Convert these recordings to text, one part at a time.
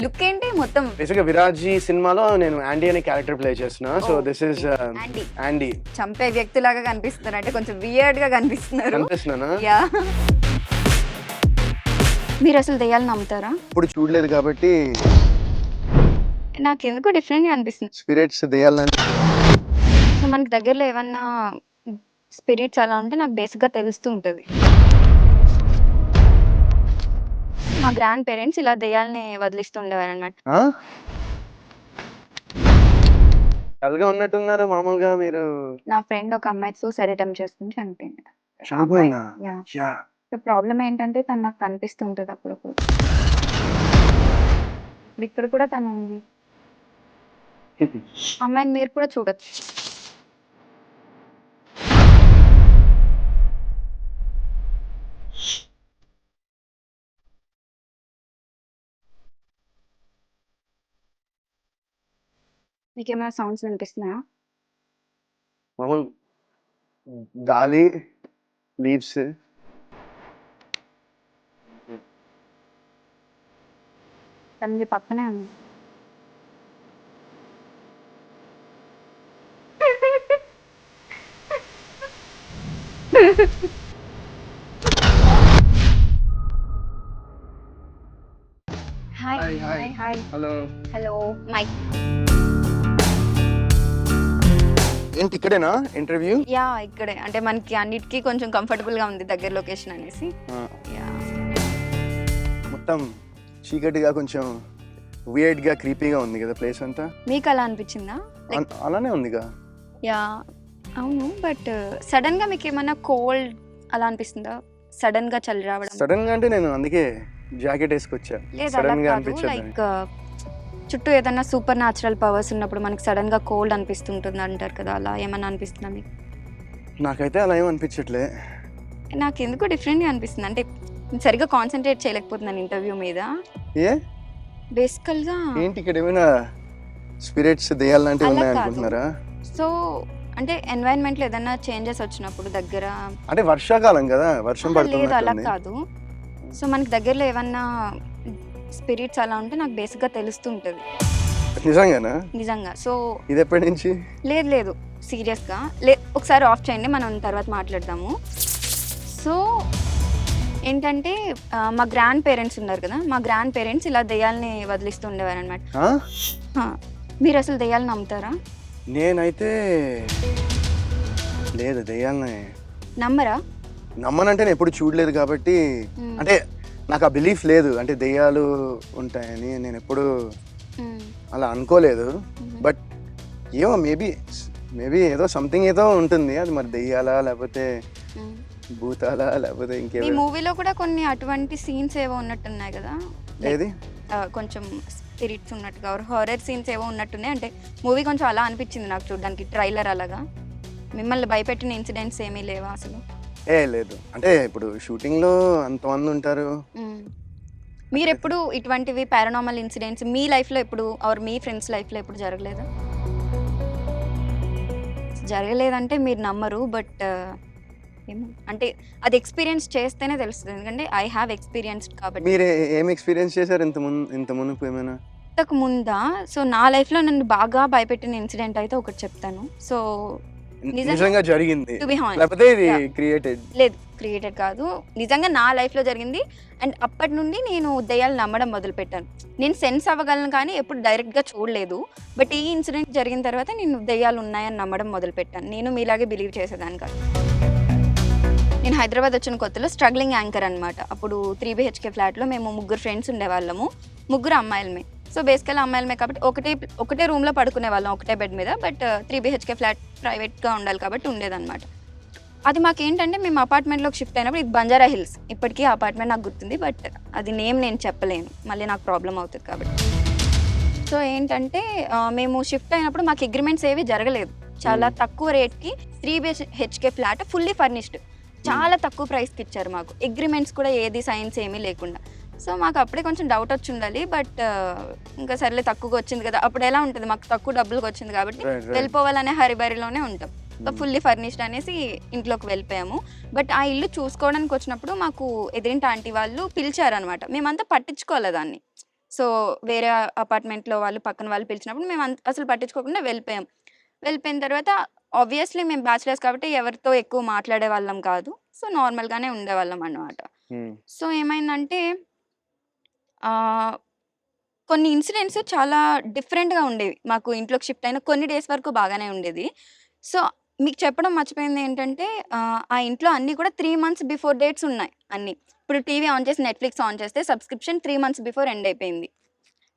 Look ఏంటి మొత్తం బేసిక్గా విరాజీ సినిమాలో నేను యాండీ అనే క్యారెక్టర్ ప్లే చేస్తున్నా. So this is యాండీ. చంపే వ్యక్తిలాగా కనిపిస్తున్నారు, అంటే కొంచెం వియర్డ్ గా కనిపిస్తున్నారు. కనిపిస్తున్నానా? యా. మీరు అసలు దెయ్యాలు నమ్ముతారా? ఇప్పుడు చూడలేదు కాబట్టి నాకు ఎందుకో డిఫరెంట్ గా అనిపిస్తుంది. స్పిరిట్స్ దెయ్యాలని సో మనకి దగ్గరలో ఏమన్నా స్పిరిట్స్ అలా ఉంటే నాకు బేసిక్ గా తెలుస్తూ ఉంటది. మా గ్రాండ్ పేరెంట్స్ ఇలా దెయ్యాలని వదిలిస్తూ ఉండేవారు అనమాట. డల్గా ఉన్నట్టున్నారు మామూలుగా మీరు. నా ఫ్రెండ్ ఒక అమ్మాయి సూసైడ్ అటెంప్ట్ చేసుకుని చనిపోయింది. చనిపోయిందా? యా. సో ప్రాబ్లం ఏంటంటే తను నాకు కనిపిస్తూ ఉంటుంది అప్పుడప్పుడు. ఇక్కడ కూడా తను ఉంది. అమ్మాయిని మీరు కూడా చూడొచ్చు. మీకేమైనా సౌండ్స్ వినిపిస్తున్నాయా? మామూలు గాలి, లీవ్స్. తనది పక్కనే ఉంది. Hi hi, hi. Hi. Hello. Hello Mike. ఏంటి ఇక్కడేనా ఇంటర్వ్యూ? యా ఇక్కడే, అంటే మనకి అన్నిటికీ కొంచెం కంఫర్టబుల్ గా ఉంది దగ్గర లొకేషన్ అనేసి. యా. మొత్తం చీకటిగా కొంచెం వియర్డ్ గా క్రీపీగా ఉంది కదా ప్లేస్ అంతా. మీకు అలా అనిపించిందా? అలానే ఉందిగా. యా అవును, బట్ సడన్ గా మీకు ఏమన్నా కోల్డ్ అలా అనిపిస్తుందా? సడన్ గా చలి రావడం? సడన్ గా అంటే నేను అందుకే జాకెట్ వేసుకొచ్చా. లేదు అలా సడన్ గా కాదు, అనిపించదు. లైక్ చుట్టూ ఏదన్నా సూపర్ న్యాచురల్ పవర్స్ ఉన్నప్పుడు మనకి సడన్ గా కోల్డ్ అనిపిస్తుంటుంది అంటారు కదా, అలా ఏమన్నా అనిపిస్తుందా మీకు? నాకైతే అలా ఏం అనిపించట్లే. నాకు ఎందుకో డిఫరెంట్ గా అనిపిస్తుంది, అంటే నేను సరిగ్గా కాన్సన్ట్రేట్ చేయలేకపోతున్నాను ఇంటర్వ్యూ మీద. ఏ బేసికల్ గా ఏంటి ఇక్కడ ఏమైనా స్పిరిట్స్ దెయ్యాలంటే అలా ఉన్నాయి కాదు. అనుకుంటున్నారా? సో అంటే ఎన్వైరన్మెంట్ లో ఏదన్నా చేంజెస్ వచ్చినప్పుడు దగ్గర అంటే వర్షాకాలం కదా, వర్షం లేదు అలా పడుతుంది. కాదు. సో మనకి దగ్గరలో ఏమన్నా స్పిరిట్స్ అలా ఉంటే నాకు బేసిక్ గా తెలుస్తుంటది నిజంగానా? నిజంగా. సో ఇది ఎప్పటి నుంచి? లేదు సీరియస్ గా ఒకసారి ఆఫ్ చేయండి, మనం తర్వాత మాట్లాడదాము. సో ఏంటంటే మా గ్రాండ్ పేరెంట్స్ ఉన్నారు కదా, మా గ్రాండ్ పేరెంట్స్ ఇలా దెయ్యాలని వదిలిస్తూ ఉండేవారు అనమాట. మీరు అసలు దెయ్యాలు నమ్ముతారా? నేనైతే లేదు, దెయ్యాలని నమ్మరా? నమ్మనంటే నేను ఎప్పుడు చూడలేదు కాబట్టి, అంటే నాకు ఆ బిలీఫ్ లేదు, అంటే దెయ్యాలు ఉంటాయని నేను ఎప్పుడు అలా అనుకోలేదు. బట్ ఏమో మేబీ ఏదో సంథింగ్ ఏదో ఉంటుంది, అది మరి దెయ్యాలా లేకపోతే భూతాలా లేకపోతే ఈ ఇంకేమో. మూవీలో కూడా కొన్ని అటువంటి సీన్స్ ఏవో ఉన్నట్టున్నాయి కదా, ఏది కొంచెం స్పిరిట్స్ ఉన్నట్టుగా హారర్ సీన్స్ ఏవో ఉన్నట్టున్నాయి. అంటే మూవీ కొంచెం అలా అనిపించింది నాకు చూడడానికి, ట్రైలర్ అలాగా. మిమ్మల్ని భయపెట్టిన ఇన్సిడెంట్స్ ఏమీ లేవా అసలు? లేదు, అంటే ఇప్పుడు షూటింగ్ లో అంతమంది ఉంటారు. మీరు ఎప్పుడు ఇటువంటివి పారానార్మల్ ఇన్సిడెంట్స్ మీ లైఫ్ లో ఎప్పుడు ఆర్ మీ ఫ్రెండ్స్ లైఫ్ లో ఎప్పుడు జరగలేదా? జరగలేదంటే మీరు నమ్మరు, బట్ ఏమో అంటే అది ఎక్స్పీరియన్స్ చేస్తేనే తెలుస్తుంది, ఎందుకంటే ఐ హ్యావ్ ఎక్స్పీరియన్స్డ్ కాబట్టి. మీరు ఏం ఎక్స్పీరియన్స్ చేశారు ఇంత మునుపు ఏమైనా? ఇంతకు ముందా? సో నా లైఫ్ లో నన్ను బాగా భయపెట్టిన ఇన్సిడెంట్ అయితే ఒకటి చెప్తాను. సో నిజంగా జరిగింది to be honest. లేకపోతే ఇది క్రియేటెడ్? లేదు క్రియేటెడ్ కాదు, నిజంగా నా లైఫ్ లో జరిగింది. అండ్ అప్పటి నుండి నేను దెయ్యాలు నమ్మడం మొదలు పెట్టాను. నేను సెన్స్ అవ్వగలను కానీ ఎప్పుడు డైరెక్ట్ గా చూడలేదు. బట్ ఈ ఇన్సిడెంట్ జరిగిన తర్వాత నేను దెయ్యాలు ఉన్నాయని నమ్మడం మొదలు పెట్టాను. నేను మీలాగే బిలీవ్ చేసేదాన్ని కాదు. నేను హైదరాబాద్ వచ్చిన కొత్తలో స్ట్రగ్లింగ్ యాంకర్ అనమాట. అప్పుడు 3 BHK ఫ్లాట్లో మేము 3 ఫ్రెండ్స్ ఉండేవాళ్ళము, 3 అమ్మాయిలమే. సో బేసికల్ అమ్మాయిలమే కాబట్టి ఒకటే రూమ్లో పడుకునే వాళ్ళం, ఒకటే బెడ్ మీద. బట్ 3 BHK ఫ్లాట్ ప్రైవేట్గా ఉండాలి కాబట్టి ఉండేదన్నమాట. అది మాకేంటంటే మేము అపార్ట్మెంట్లోకి షిఫ్ట్ అయినప్పుడు, ఇది బంజారా హిల్స్, ఇప్పటికీ అపార్ట్మెంట్ నాకు గుర్తుంది, బట్ అది నేమ్ నేను చెప్పలేను, మళ్ళీ నాకు ప్రాబ్లం అవుతుంది కాబట్టి. సో ఏంటంటే మేము షిఫ్ట్ అయినప్పుడు మాకు అగ్రిమెంట్స్ ఏవి జరగలేదు. చాలా తక్కువ రేట్కి 3 BHK ఫ్లాట్ ఫుల్లీ ఫర్నిష్డ్ చాలా తక్కువ ప్రైస్కి ఇచ్చారు మాకు. అగ్రిమెంట్స్ కూడా ఏది సైన్స్ ఏమీ లేకుండా. సో మాకు అప్పుడే కొంచెం డౌట్ వచ్చి ఉండాలి, బట్ ఇంకా సర్లే తక్కువగా వచ్చింది కదా, అప్పుడు ఎలా ఉంటుంది, మాకు తక్కువ డబ్బులకు వచ్చింది కాబట్టి వెళ్ళిపోవాలనే హరిబరిలోనే ఉంటాం. ఫుల్లీ ఫర్నిష్డ్ అనేసి ఇంట్లోకి వెళ్ళిపోయాము. బట్ ఆ ఇల్లు చూసుకోవడానికి వచ్చినప్పుడు మాకు ఎదురింటి ఆంటీ వాళ్ళు పిలిచారనమాట. మేమంతా పట్టించుకోలేదు దాన్ని. సో, వేరే అపార్ట్మెంట్‌లో వాళ్ళు పక్కన వాళ్ళు పిలిచినప్పుడు మేము అసలు పట్టించుకోకుండా వెళ్ళిపోయాం. వెళ్ళిపోయిన తర్వాత ఆబ్వియస్‌లీ మేము బ్యాచిలర్స్ కాబట్టి ఎవరితో ఎక్కువ మాట్లాడేవాళ్ళం కాదు. సో, నార్మల్‌గానే ఉండేవాళ్ళం అన్నమాట. సో, ఏమైందంటే ఆహ్, కొన్ని ఇన్సిడెంట్స్ చాలా డిఫరెంట్‌గా ఉండేవి. మాకు ఇంట్లోకి షిఫ్ట్ అయిన కొన్ని డేస్ వరకు బాగానే ఉండేది. సో, మీకు చెప్పడం మర్చిపోయింది ఏంటంటే ఆ ఇంట్లో అన్నీ కూడా 3 మంత్స్ బిఫోర్ డేట్స్ ఉన్నాయి అన్నీ. ఇప్పుడు టీవీ ఆన్ చేసి నెట్‌ఫ్లిక్స్ ఆన్ చేస్తే సబ్స్క్రిప్షన్ 3 మంత్స్ బిఫోర్ ఎండ్ అయిపోయింది.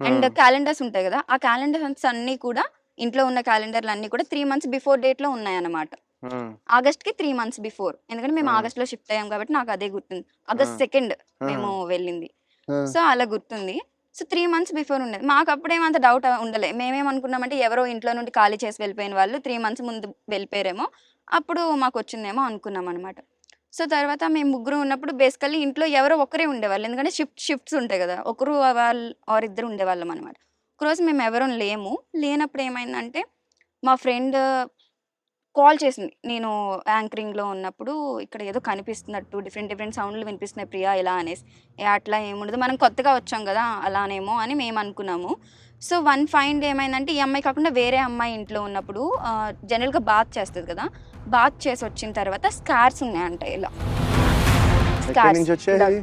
అండ్ క్యాలెండర్స్ ఉంటాయి గదా! ఆ క్యాలెండర్స్ అన్నీ కూడా ఇంట్లో ఉన్న క్యాలెండర్‌లన్నీ కూడా 3 మంత్స్ బిఫోర్ డేట్‌లో ఉన్నాయన్నమాట. ఆగస్ట్‌కి 3 మంత్స్ బిఫోర్. ఎందుకంటే మేము ఆగస్ట్‌లో షిఫ్ట్ అయ్యాం కాబట్టి నాకు అదే గుర్తుంది. ఆగస్ట్ 2 మేము వెళ్ళింది. సో, అలా గుర్తుంది. సో, 3 మంత్స్ బిఫోర్ ఉండేది. మాకప్పుడేమంత డౌట్ ఉండలే. మేమేమనుకున్నామంటే ఎవరో ఇంట్లో నుండి ఖాళీ చేసి వెళ్ళిపోయిన వాళ్ళు 3 మంత్స్ ముందు వెళ్ళిపోయారేమో, అప్పుడు మాకొచ్చిందేమో అనుకున్నామనమాట. సో, తర్వాత మేము ముగ్గురం ఉన్నప్పుడు బేసికల్లీ ఇంట్లో ఎవరో ఒకరే ఉండేవాళ్ళు. ఎందుకంటే షిఫ్ట్స్ ఉంటాయి గదా! ఒకరు ఆర్ ఇద్దరు ఉండేవాళ్ళమనమాట. ఒకరోజు మేమెవరం లేము. లేనప్పుడు ఏమైందంటే, మా ఫ్రెండ్ కాల్ చేసింది. నేను యాంకరింగ్‌లో ఉన్నప్పుడు ఇక్కడ ఏదో కనిపిస్తున్నట్టు డిఫరెంట్ సౌండ్‌లు వినిపిస్తున్నాయి ప్రియా ఇలా అనేసి. అట్లా ఏముండదు. మనం కొత్తగా వచ్చాం గదా! అలానేమో అని మేమనుకున్నాము. సో, వన్ ఫైన్ డే ఏమైందంటే ఈ అమ్మాయి కాకుండా వేరే అమ్మాయి ఇంట్లో ఉన్నప్పుడు జనరల్‌గా బాత్ చేస్తది కదా! బాత్ చేసొచ్చిన తర్వాత స్కార్స్ ఉన్నాయంట ఇలా. ఎక్కడి స్కార్స్ నుంచి ఇలా. వచ్చాయి?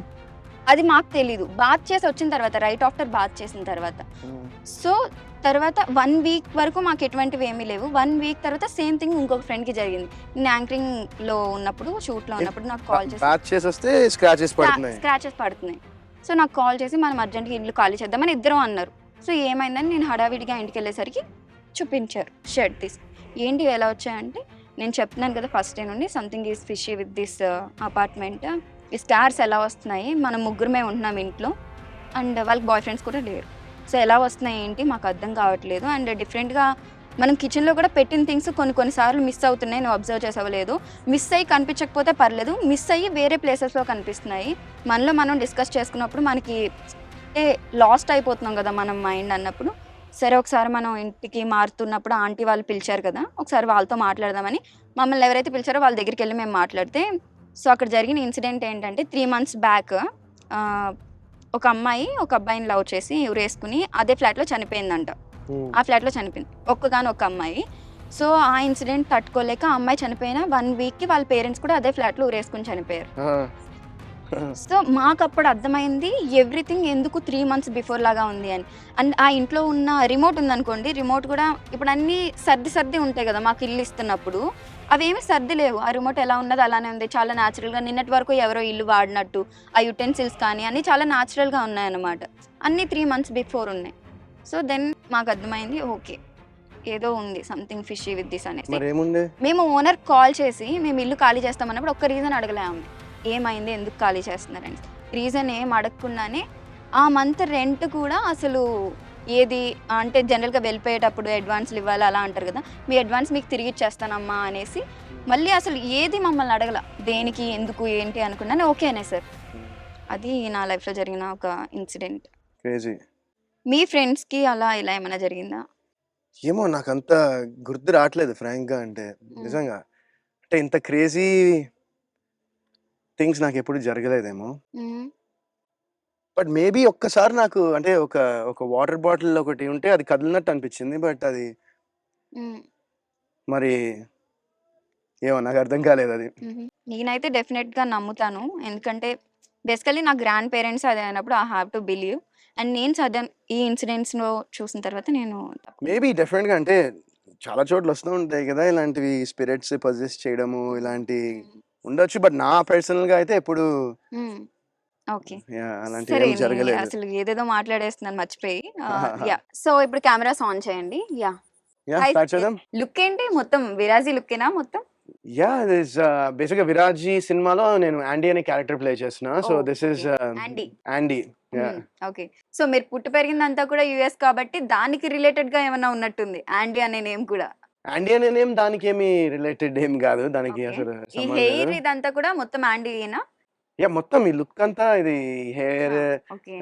అది మాకు తెలీదు. బాత్ చేసొచ్చిన తర్వాత రైట్ ఆఫ్టర్ బాత్ చేసిన తర్వాత. సో, తర్వాత 1 వీక్ వరకు మాకు ఎటువంటివి ఏమీ లేవు. 1 వీక్ తర్వాత సేమ్ థింగ్ ఇంకొక ఫ్రెండ్‌కి జరిగింది. నేను యాంకరింగ్‌లో ఉన్నప్పుడు, షూట్‌లో ఉన్నప్పుడు నాకు కాల్ చేసి బ్యాచ్ చేసి వస్తే స్క్రాచెస్ పడుతున్నాయి. స్క్రాచెస్ పడుతున్నాయి. సో, నాకు కాల్ చేసి మనం అర్జెంట్‌గా ఇల్లు ఖాళీ చేద్దామని ఇద్దరం అన్నారు. సో, ఏమైందని నేను హడావిడిగా ఇంటికెళ్ళేసరికి చూపించారు షర్ట్ తీసి. ఏంటి ఎలా వచ్చాయంటే, నేను చెప్తున్నాను కదా ఫస్ట్ డే నుండి something is fishy with this apartment. ఈ స్కార్స్ ఎలా వస్తున్నాయి, మనం ముగ్గురమే ఉంటున్నాం ఇంట్లో అండ్ వాళ్ళకి బాయ్ ఫ్రెండ్స్ కూడా లేరు. సో, ఎలా వస్తున్నాయి ఏంటి మాకు అర్థం కావట్లేదు. అండ్ డిఫరెంట్‌గా మనం కిచెన్‌లో కూడా పెట్టిన థింగ్స్ కొన్ని సార్లు మిస్ అవుతున్నాయి. నువ్వు అబ్జర్వ్ చేసావో లేదో. మిస్ అయ్యి కనిపించకపోతే పర్లేదు. మిస్ అయ్యి వేరే ప్లేసెస్‌లో కనిపిస్తున్నాయి. మనలో మనం డిస్కస్ చేసుకున్నప్పుడు మనకి అంటే లాస్ట్ అయిపోతున్నాం కదా మనం మైండ్ అన్నప్పుడు, సరే ఒకసారి మనం ఇంటికి మారుతున్నప్పుడు ఆంటీ వాళ్ళు పిలిచారు కదా! ఒకసారి వాళ్ళతో మాట్లాడదామని మమ్మల్ని ఎవరైతే పిలిచారో వాళ్ళ దగ్గరికెళ్ళి మేము మాట్లాడితే, సో, అక్కడ జరిగిన ఇన్సిడెంట్ ఏంటంటే 3 మంత్స్ బ్యాక్ ఒక అమ్మాయి ఒక అబ్బాయిని లవ్ చేసి ఉరేసుకుని అదే ఫ్లాట్‌లో చనిపోయిందంట. ఆ ఫ్లాట్‌లో చనిపోయింది. ఒక్క అమ్మాయి. సో, ఆ ఇన్సిడెంట్ తట్టుకోలేక ఆ అమ్మాయి చనిపోయిన 1 వీక్‌కి వాళ్ళ పేరెంట్స్ కూడా అదే ఫ్లాట్‌లో ఉరేసుకొని చనిపోయారు. సో, మాకప్పుడు అర్థమైంది ఎవ్రీథింగ్ ఎందుకు 3 మంత్స్ బిఫోర్ లాగా ఉంది అని. అండ్ ఆ ఇంట్లో ఉన్న రిమోట్ ఉందనుకోండి, రిమోట్ కూడా ఇప్పుడు అన్నీ సర్ది ఉంటాయి కదా! మాకు ఇల్లు ఇస్తున్నప్పుడు. అవేమి సర్ది లేవు. ఆ రిమోట్ ఎలా ఉన్నదో అలానే ఉంది. చాలా న్యాచురల్‌గా నిన్నటి వరకు ఎవరో ఇల్లు వాడినట్టు, ఆ యుటెన్సిల్స్ కానీ అన్నీ చాలా న్యాచురల్‌గా ఉన్నాయన్నమాట. అన్నీ 3 మంత్స్ బిఫోర్ ఉన్నాయి. సో, దెన్ మాకు అర్థమైంది ఓకే. ఏదో ఉంది సంథింగ్ ఫిషీ విత్ దిస్ అనేసి. మరేముంది? మేము ఓనర్ కాల్ చేసి మేము ఇల్లు ఖాళీ చేస్తామన్నప్పుడు ఒక్క రీజన్ అడగలే ఆమె. ఏమైంది? ఎందుకు ఖాళీ చేస్తున్నారని. రీజన్ ఏం అడగకుండానే ఆ మంత్ రెంట్ కూడా అసలు ఏది అంటే జనరల్‌గా వెళ్ళిపోయేటప్పుడు అడ్వాన్స్‌లు ఇవ్వాలి అలా అంటారు కదా! మీ అడ్వాన్స్ మీకు తిరిగి ఇచ్చేస్తానమ్మా అనేసి మళ్ళీ అసలు ఏది మమ్మల్ని అడగల. దేనికి? ఎందుకు? ఏంటి? అనుకున్నాను. ఓకే అనేసారు. అది నా లైఫ్‌లో జరిగిన ఒక ఇన్సిడెంట్. క్రేజీ. మీ ఫ్రెండ్స్‌కి అలా ఇలా ఏమైనా జరిగిందా? ఏమో నాకంత గుర్తు రావట్లేదు ఫ్రాంక్‌గా అంటే. నిజంగా. అంటే ఇంత క్రేజీ థింగ్స్ నాకెప్పుడు జరగలేదేమో. హ్మ్. బట్ మేబీ ఒక్కసారి నాకు అంటే ఒక వాటర్ బాటిల్ ఒకటి ఉంటే అది కదిలినట్టు అనిపించింది. బట్ అది హ్మ్. మరి ఏమో నాకు అర్థం కాలేదది. నేనైతే డెఫినెట్‌గా నమ్ముతాను. ఎందుకంటే బేసికల్లీ నా గ్రాండ్ పేరెంట్స్ అది అయినప్పుడు I have to believe. And నేను సడన్ ఈ ఇన్సిడెంట్స్‌లో చూసిన తర్వాత నేను మేబీ డెఫినెట్‌గా అంటే చాలా చోట్ల వస్తూ ఉంటాయి కదా! ఇలాంటివి స్పిరిట్స్ పొజెస్ చేయడము ఇలాంటి ఉండొచ్చు. బట్ నా పర్సనల్‌గా అయితే ఎప్పుడు హ్మ్. ఓకే. యాహ్! అలాంటివి సరే ఏమి జరగలేదు. అసలు ఏదేదో మాట్లాడేస్తున్నాను మర్చిపోయి. యాహ్! సో, ఇప్పుడు కెమెరాస్ ఆన్ చేయండి. Yeah! Yeah! Hi start Sanket. చేద్దాం. లుక్ ఏంటి? మొత్తం విరాజీ లుక్కేనా మొత్తం? యాహ్! దిస్ బేసిక్‌గా 'విరాజీ' సినిమాలో నేను యాండీ అనే క్యారెక్టర్ ప్లే చేస్తున్నా. So this is okay. యాండీ. యాండీ. Yeah! Okay. So, మీరు పుట్టి పెరిగిందంతా కూడా యూఎస్ కాబట్టి దానికి రిలేటెడ్‌గా ఏమన్నా ఉన్నట్టుంది. యాండీ అనే నేమ్ కూడా. యాండీ అనే నేమ్ దానికేమి రిలేటెడ్ ఏం గాదు. దానికి ఓకే. అసలు ఈ సంబంధం లేదు. హెయిర్ ఇదంతా కూడా మొత్తం యాండీయేనా? యా మొత్తం ఈ లుక్ అంతా ఇది హెయిర్, ఓకే.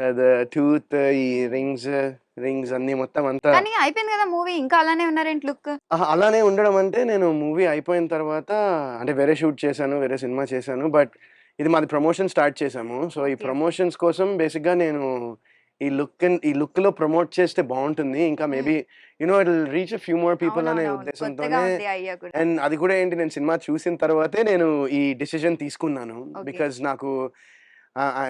టూత్, ఈ రింగ్స్ అన్ని మొత్తం అంతా కానీ అయిపోయింది కదా మూవీ. ఇంకా అలానే ఉన్నారేంటి లుక్? అలానే ఉండడం అంటే నేను మూవీ అయిపోయిన తర్వాత అంటే వేరే షూట్ చేశాను, వేరే సినిమా చేశాను. బట్ ఇది మాది ప్రమోషన్ స్టార్ట్ చేశాము. సో ఈ ఓకే. ప్రమోషన్స్ కోసం బేసిక్‌గా నేను ఈ లుక్‌లో ప్రమోట్ చేస్తే బావుంటుంది. ఇంకా హ్మ్. Maybe it will reach a few more people అనే అవునవునవును. కొత్తగా ఉద్దేశంతోనే ఉంది ఐడియా కూడా. అండ్ అది కూడా ఏంటి నేను సినిమా చూసిన తర్వాతే నేను ఈ డెసిషన్ తీసుకున్నాను. Okay.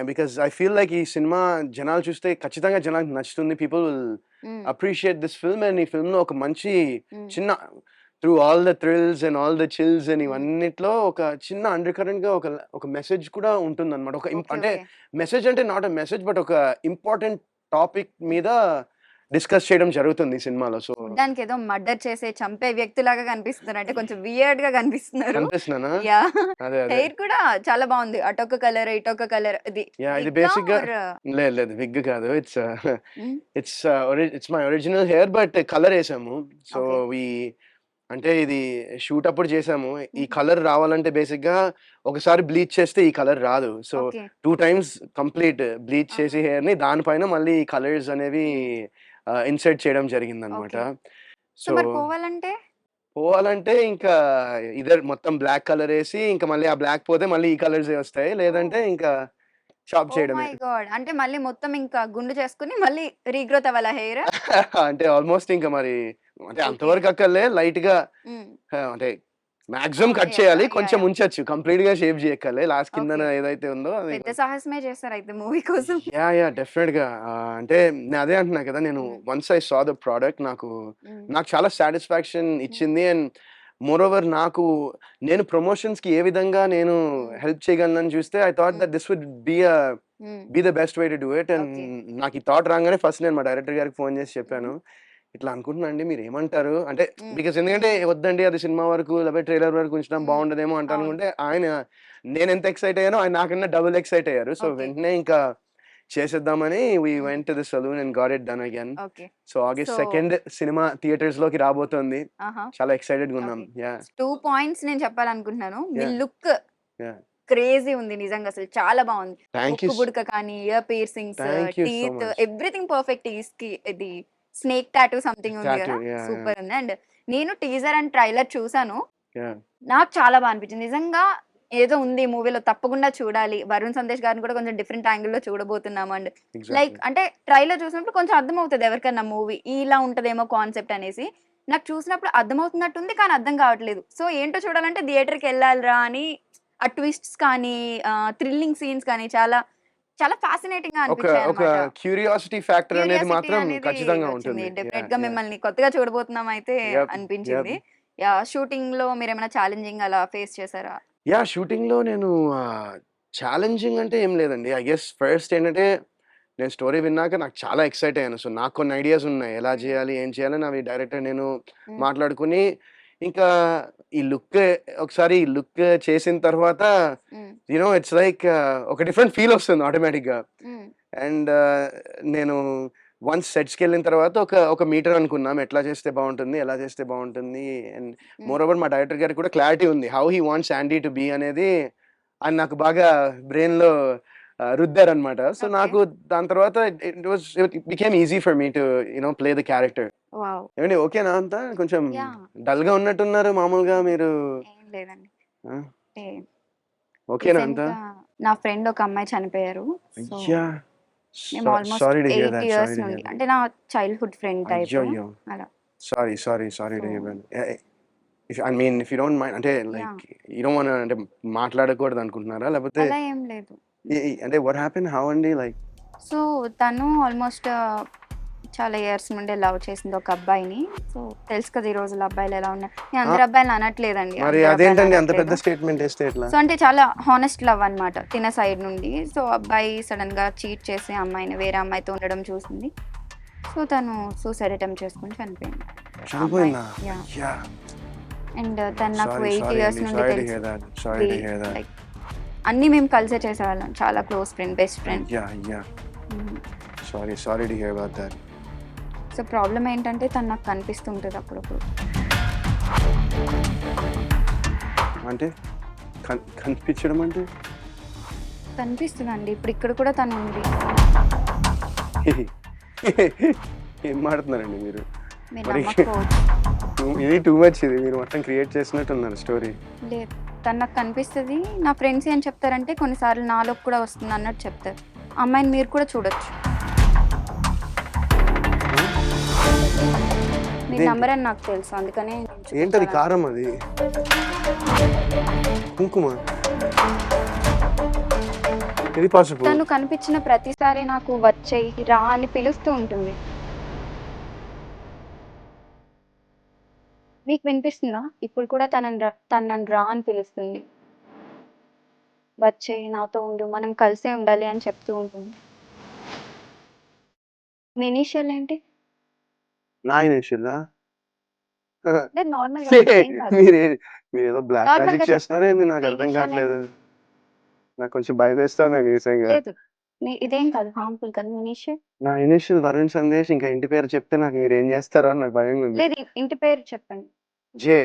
Because I feel like ఈ సినిమా జనాలు చూస్తే ఖచ్చితంగా జనాలకు నచ్చుతుంది. పీపుల్ విల్ హ్మ్. అప్రిషియేట్ దిస్ ఫిల్మ్ అండ్ ఈ ఫిల్మ్‌లో ఒక మంచి హ్మ్. చిన్న through all the thrills and all the chills and హ్మ్. ఇవన్నిట్లో ఒక చిన్న అండర్ కరెంట్‌గా ఒక మెసేజ్ కూడా ఉంటుందన్నమాట. ఓకే. అంటే ఓకే. మెసేజ్ అంటే నాట్ ఎ మెసేజ్ బట్ ఒక ఇంపార్టెంట్ టాపిక్ మీద డిస్కస్ చేయడం జరుగుతుంది ఈ సినిమాలో. సో చూడ్డానికి ఏదో మర్డర్ చేసే, చంపే వ్యక్తిలాగా కనిపిస్తున్నారు. అంటే కొంచెం వియర్డ్‌గా కనిపిస్తున్నారు. కనిపిస్తున్నానా? యాహ్! అదే. హెయిర్ కూడా చాలా బావుంది. అటొక కలర్, ఇటొక కలర్. ఇది యాహ్! ఇది విగ్గా బేసిక్‌గా ఆర్ లేదు విగ్ కాదు. Hmm. It's my original hair but colour ఏసాము. So okay. వి అంటే ఇది షూట్ అప్పుడు చేసాము. ఈ హుహు. కలర్ రావాలంటే బేసిక్‌గా ఒకసారి బ్లీచ్ చేస్తే ఈ కలర్ రాదు. So okay. 2 times complete bleach ఆహా! చేసి హెయిర్‌ని దానిపైన మళ్ళీ ఈ కలర్స్ అనేవి హ్మ్. ఇన్సర్ట్ చేయడం జరిగిందనమాట. ఓకే. సో, సో మరి పోవాలంటే? పోవాలంటే ఇంకా మొత్తం బ్లాక్ కలరేసి ఇంకా మళ్ళీ ఆ బ్లాక్ పోతే మళ్ళీ ఈ కలర్సే వస్తాయి. లేదంటే ఓహ్! ఇంకా చాప్ ఓహ్ మై చేయడమే. గాడ్! అంటే మళ్ళీ మొత్తం ఇంకా గుండు చేసుకొని మళ్ళీ రీగ్రోత్ అవ్వాలా హెయిర్? అంటే ఆల్‌మోస్ట్ ఇంకా మరి అంటే ఓకే. అంతవరకు అక్కర్లే లైట్‌గా హ్మ్. అంటే మాక్సిమం కట్ యాహ్! చేయాలి. యాహ్! కొంచెం యాహ్! ఉంచొచ్చు. కంప్లీట్‌గా షేవ్ చేయక్కర్లే. Last okay. కిందన ఏదైతే ఉందో అది పెద్ద సాహసమే చేసారయితే మూవీ కోసం. యాహ్! డెఫినిట్‌గా. అంటే నేను అదే అంటున్నా కదా! నేను హ్మ్. Once I saw the product హ్మ్. నాకు చాలా సాటిస్ఫాక్షన్ హ్మ్. ఇచ్చింది. అండ్ మోరోవర్ నేను ప్రమోషన్స్‌కి ఏ విధంగా నేను హ్మ్. హెల్ప్ చేయగలనని చూస్తే ఐ థాట్ హ్మ్. దట్ దిస్ వుడ్ హ్మ్. Be the best way to do it. And okay. నాకు ఈ థాట్ రాంగానే ఫస్ట్ నేను మా డైరెక్టర్ గారికి ఫోన్ చేసి హుహు. చెప్పాను. ఇట్లా అనుకుంటున్నా అండి మీరేమంటారు? అంటే హ్మ్. ఎందుకంటే వద్దండి అది సినిమా వరకు లేకపోతే ట్రైలర్ వరకు ఉంచినా హ్మ్. బావుండదేమో అవును. అంటారనుకుంటే ఆయన నేనెంత ఎక్సైట్ అయ్యానో ఆయన నాకన్నా డబుల్ ఎక్సైట్ అయ్యారు. So okay. వెంటనే ఇంకా చేసేద్దామని we hmm. Went to the salon and got it done again. Okay. So so August 2 cinema థియేటర్స్‌లోకి రాబోతోంది. ఆహా! చాలా ఎక్సైటెడ్‌గా ఉన్నాం. ఓకే. యాహ్! 2 పాయింట్స్ నేను చెప్పాలనుకుంటున్నాను. మీ యాహ్! Look yeah! క్రేజీ ఉంది నిజంగా అసలు చాలా బావుంది. థాంక్ యూ ముక్కు పుడక కానీ, year piercings, thank you so teeth much. Everything perfect. ఇది స్నేక్ టాటూ సంథింగ్ ఉంది టాటూ గదా! యాహ్! సూపర్ ఉంది. అండ్ నేను టీజర్ అండ్ ట్రైలర్ చూసాను. యాహ్! నాకు చాలా బా అనిపించింది. నిజంగా ఏదో ఉంది ఈ మూవీలో తప్పకుండా చూడాలి. వరుణ్ సందేశ్ గారిని కూడా కొంచెం డిఫరెంట్ యాంగిల్‌లో చూడబోతున్నాము. And like exactly. అంటే ట్రైలర్ చూసినప్పుడు కొంచెం అర్థమవుతది ఎవరికన్నా మూవీ ఇలా ఉంటదేమో కాన్సెప్ట్ అనేసి. నాకు చూసినప్పుడు అర్థమవుతున్నట్టుంది. కానీ అర్థం కావట్లేదు. సో ఏంటో చూడాలంటే థియేటర్‌కెళ్ళాలిరా అని ఆ ట్విస్ట్స్ కానీ, థ్రిల్లింగ్ సీన్స్ కానీ చాలా చాలా ఫ్యాసినేటింగ్‌గా ఒక అనిపించాయన్నమాట. క్యూరియాసిటీ ఫ్యాక్టర్ అనేది క్యూరియాసిటీ మాత్రం అనేది ఖచ్చితంగా వచ్చింది. ఉంటుంది. యాహ్! డెఫినెట్‌గా యాహ్! మిమ్మల్ని కొత్తగా చూడబోతున్నామైతే యప్. యప్. అనిపించింది. యాహ్! షూటింగ్‌లో మీరేమైనా ఛాలెంజింగ్ అలా ఫేస్ చేసారా? యాహ్! షూటింగ్‌లో నేను ఛాలెంజింగ్ అంటే ఏం లేదండి. ఐ గెస్ ఫస్ట్ ఏంటంటే, నేను స్టోరీ విన్నాక నాకు చాలా ఎక్సైట్ అయ్యాను. సో, నాకు కొన్ని ఐడియాస్ ఉన్నాయి. ఎలా హ్మ్. చేయాలి? ఏం చేయాలని అవి డైరెక్టర్ నేను హ్మ్. మాట్లాడుకొని, ఇంకా ఈ లుక్ ఒకసారి ఈ లుక్ చేసిన తర్వాత హ్మ్. ఇట్స్ లైక్ ఒక డిఫరెంట్ ఫీల్ వస్తుంది ఆటోమేటిక్‌గా. హ్మ్. అండ్ నేను వన్స్ సెట్స్‌కెళ్ళిన తర్వాత ఒక మీటర్ అనుకున్నాం. ఎట్లా చేస్తే బావుంటుంది? ఎలా చేస్తే బావుంటుంది? అండ్ హ్మ్. మోరోవర్ మా డైరెక్టర్ గారికి కూడా క్లారిటీ ఉంది. How he wants Sandy to be అనేది ఆయన నాకు బాగా బ్రెయిన్‌లో రుద్దారనమాట. So, okay. నాకు దాని తర్వాత it became easy for me to play the character. Wow! ఏవండీ ఓకేనా అంతా? కొంచెం యాహ్! డల్‌గా ఉన్నట్టున్నారు మామూలుగా మీరు. ఏం లేదండి. ఆ! అంటే ఓకేనా అంతా? రీసెంట్‌గా నా ఫ్రెండ్ ఒక అమ్మాయి చనిపోయారు. సో, అయ్యా! మేము almost sorry to hear 8 that. Years sorry to నుండి హియర్ థట్. అంటే నా చైల్డ్‌హుడ్ ఫ్రెండ్ టైపు అయ్యయ్యో! అలా. Sorry so to hear that. If you don't mind అంటే like yeah! You don't want అంటే మాట్లాడకూడదనుకుంటున్నారా? లేకపోతే అలా ఏం లేదు. అంటే వాట్ హ్యాపెండ్? హౌ అండి? లైక్ సో, తను ఆల్‌మోస్ట్ చాలా ఇయర్స్ నుండే లవ్ చేసింది ఒక అబ్బాయిని. సో, తెలుసు కదా! ఈ రోజుల్లో అబ్బాయిలు ఎలా ఉన్నారు. నేను ఆ! అందరు అబ్బాయిలని అనట్లేదండి. మరి అందరు అబ్బాయిలని అదేంటండి అంత పెద్ద అనట్లేదు. స్టేట్‌మెంట్ ఏస్తే ఎట్లా? సో, అంటే చాలా హానెస్ట్ లవ్ అన్నమాట తిన సైడ్ నుండి. సో, అబ్బాయి సడెన్‌గా చీట్ చేసి అమ్మాయిని వేరే అమ్మాయితో ఉండడం చూసింది. సో, తను సూసైడ్ అటెంప్ట్ చేసుకొని చనిపోయింది. ఆ అమ్మాయి. చనిపోయిందా? యాహ్! అయ్యా! అండ్ తను నాకు 8 సారీ ఇయర్స్ అండి. నుండి సారీ టు తెలుసు. Here that. Sorry to hear that. Like అన్నీ మేము కలిసే చేసేవాళ్ళం. చాలా క్లోజ్ ఫ్రెండ్, బెస్ట్ ఫ్రెండ్. అయ్యా! హ్మ్. Sorry to hear about that. So, problem ఏంటంటే తను నాకు కనిపిస్తుంటది అప్పుడప్పుడు. అంటే కనిపించడం అంటే? కనిపిస్తుందండి ఇప్పుడు ఇక్కడ కూడా తను ఉంది. ఏం మాడుతున్నారండి మీరు? మీరు మరి నమ్మకపోవచ్చు. ఇది టూ మచ్, ఇది మీరు మొత్తం క్రియేట్ చేసినట్టున్నారు స్టోరీ. లేదు, తను నాకు కనిపిస్తుంది. నా ఫ్రెండ్స్ ఏం చెప్తారంటే కొన్నిసార్లు నాలోకి కూడా వస్తుంది అన్నట్టు చెప్తారు. అమ్మాయిని మీరు కూడా చూడొచ్చు. మీరు నంబర్ అని నాకు తెలుసు, అందుకనే నేను ఏంటది? చూపిస్తాను. కారం అది, కుంకుమ, ఇది పసుపు. తను కనిపించిన ప్రతిసారి నాకు వచ్చేయి రా అని పిలుస్తూ ఉంటుంది. మీకు వినిపిస్తుందా? ఇప్పుడు కూడా తను నన్ను రా అని పిలుస్తుంది. వచ్చేయి, నాతో ఉండు, మనం కలిసే ఉండాలి అని చెప్తూ ఉంటుంది. మీ ఇనిషియల్ ఏంటి? నా ఇనిషియలా? లేదు, నార్మల్ మీరేదో బ్లాక్ Normal గా మ్యాజిక్ చేస్తున్నారేంది? నాకు అర్థం Initial కావట్లేదు. నాకు కొంచెం భయం వేస్తా నాకు నిజంగా. లేదు, ఇదేం కాదు, హార్మ్ఫుల్ కదా. మీ ఇనిషియల్ నా ఇనిషియల్ వరుణ్ సందేశ్, ఇంకా ఇంటి పేరు చెప్తే నాకు మీరు ఏం చేస్తారో అని నాకు భయంగా ఉంది. లేదు, ఇంటి పేరు చెప్పండి. జే.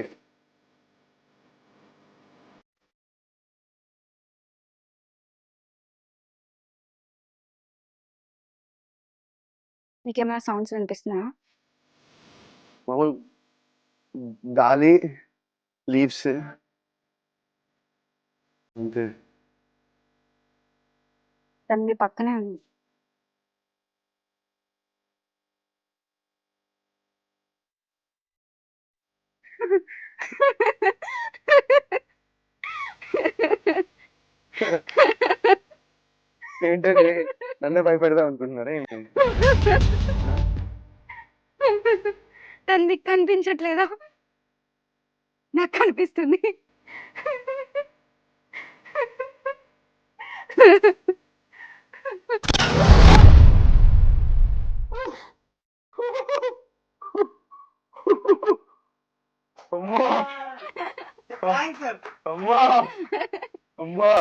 మీకేమైనా సౌండ్స్ వినిపిస్తున్నాయా? మామూలు గాలి, లీవ్స్ అంతే. తను మీ పక్కనే ఉంది. ఏంటండి, నన్నే భయపెడదాం అనుకుంటున్నారా ఏంటి? తను మీకు కనిపించట్లేదా? నాకు కనిపిస్తుంది. అమ్మా! అమ్మా! అమ్మా!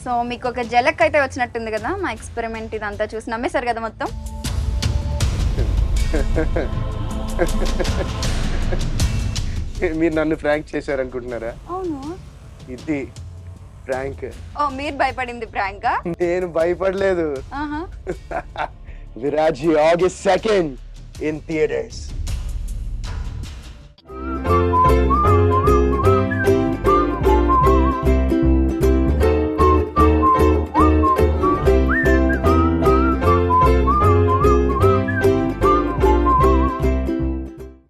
సో మీకు ఒక జలక్ అయితే వచ్చినట్టుంది కదా మా ఎక్స్పెరిమెంట్ ఇదంతా చూసి. నమ్మేశారు కదా మొత్తం? మీరు నన్ను ఫ్రాంక్ చేశారనుకుంటున్నారా? అవును. ఇది ఫ్రాంక్. ఓ, మీరు భయపడింది ప్రాంకా? నేను భయపడలేదు. ఆహా. విరాజీ August 2nd in theaters.